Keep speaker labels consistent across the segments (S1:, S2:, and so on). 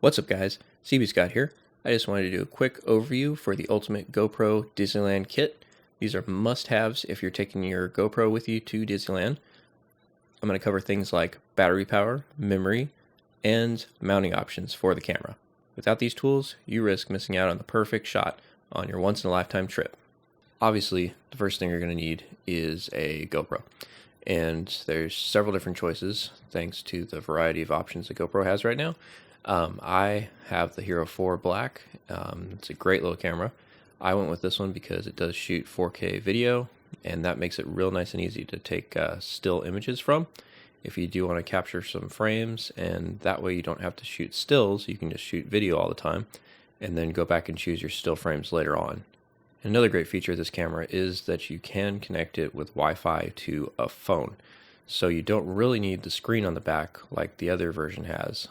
S1: What's up guys, CB Scott here. I just wanted to do a quick overview for the Ultimate GoPro Disneyland Kit. These are must-haves if you're taking your GoPro with you to Disneyland. I'm going to cover things like battery power, memory, and mounting options for the camera. Without these tools, you risk missing out on the perfect shot on your once-in-a-lifetime trip. Obviously, the first thing you're going to need is a GoPro. And there's several different choices thanks to the variety of options that GoPro has right now. I have the Hero 4 Black. It's a great little camera. I went with this one because it does shoot 4K video, and that makes it real nice and easy to take still images from. If you do want to capture some frames, and that way you don't have to shoot stills, you can just shoot video all the time, and then go back and choose your still frames later on. Another great feature of this camera is that you can connect it with Wi-Fi to a phone. So you don't really need the screen on the back like the other version has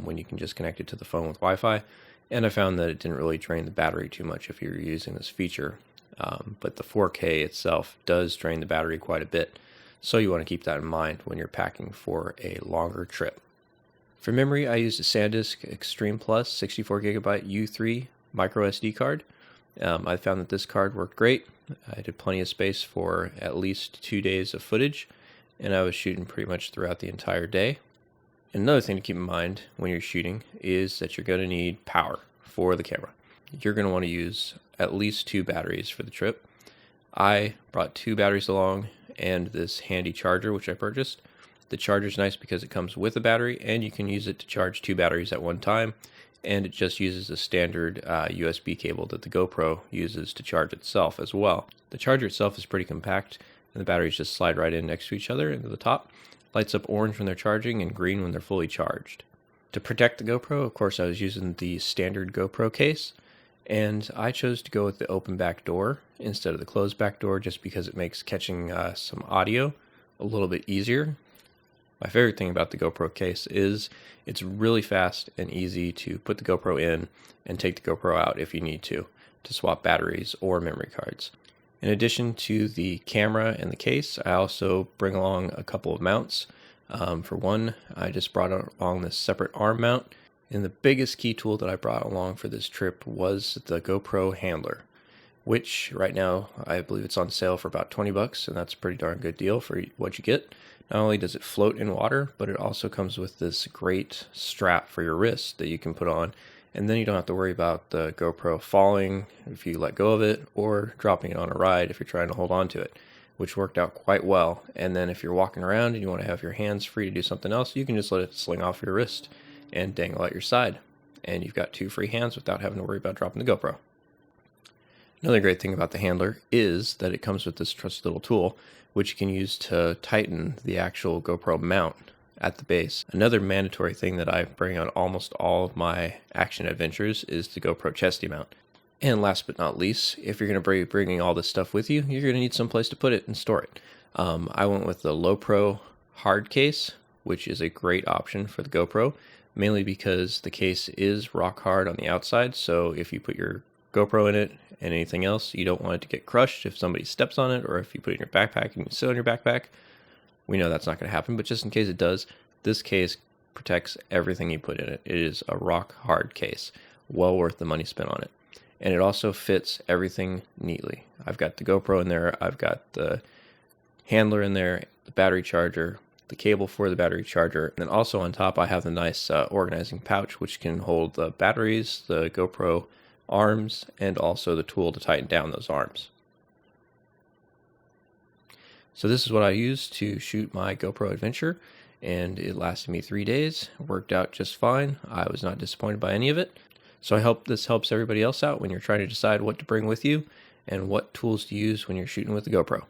S1: when you can just connect it to the phone with Wi-Fi. And I found that it didn't really drain the battery too much if you're using this feature. But the 4K itself does drain the battery quite a bit. So you want to keep that in mind when you're packing for a longer trip. For memory, I used a SanDisk Extreme Plus 64GB U3 micro SD card. I found that this card worked great. I had plenty of space for at least 2 days of footage, and I was shooting pretty much throughout the entire day. Another thing to keep in mind when you're shooting is that you're going to need power for the camera. You're going to want to use at least 2 batteries for the trip. I brought 2 batteries along and this handy charger which I purchased. The charger is nice because it comes with a battery and you can use it to charge 2 batteries at one time, and it just uses a standard USB cable that the GoPro uses to charge itself as well. The charger itself is pretty compact, and the batteries just slide right in next to each other into the top. Lights up orange when they're charging and green when they're fully charged. To protect the GoPro, of course, I was using the standard GoPro case, and I chose to go with the open back door instead of the closed back door just because it makes catching some audio a little bit easier. My favorite thing about the GoPro case is it's really fast and easy to put the GoPro in and take the GoPro out if you need to swap batteries or memory cards. In addition to the camera and the case, I also bring along a couple of mounts. For one, I just brought along this separate arm mount, and the biggest key tool that I brought along for this trip was the GoPro Handler, which right now I believe it's on sale for about $20, and that's a pretty darn good deal for what you get. Not only does it float in water, but it also comes with this great strap for your wrist that you can put on, and then you don't have to worry about the GoPro falling if you let go of it or dropping it on a ride if you're trying to hold on to it, which worked out quite well. And then if you're walking around and you want to have your hands free to do something else, you can just let it sling off your wrist and dangle at your side, and you've got 2 free hands without having to worry about dropping the GoPro. Another great thing about the Handler is that it comes with this trusty little tool which you can use to tighten the actual GoPro mount at the base. Another mandatory thing that I bring on almost all of my action adventures is the GoPro Chesty Mount. And last but not least, if you're going to be bringing all this stuff with you, you're going to need some place to put it and store it. I went with the Lowepro hard case, which is a great option for the GoPro, mainly because the case is rock hard on the outside, so if you put your GoPro in it and anything else, you don't want it to get crushed if somebody steps on it, or if you put it in your backpack and you sit on your backpack. We know that's not going to happen, but just in case it does, this case protects everything you put in it. It is a rock hard case, well worth the money spent on it. And it also fits everything neatly. I've got the GoPro in there, I've got the handler in there, the battery charger, the cable for the battery charger, and then also on top I have the nice organizing pouch which can hold the batteries, the GoPro arms, and also the tool to tighten down those arms. So this is what I used to shoot my GoPro adventure, and it lasted me 3 days. It worked out just fine. I was not disappointed by any of it. So I hope this helps everybody else out when you're trying to decide what to bring with you and what tools to use when you're shooting with the GoPro.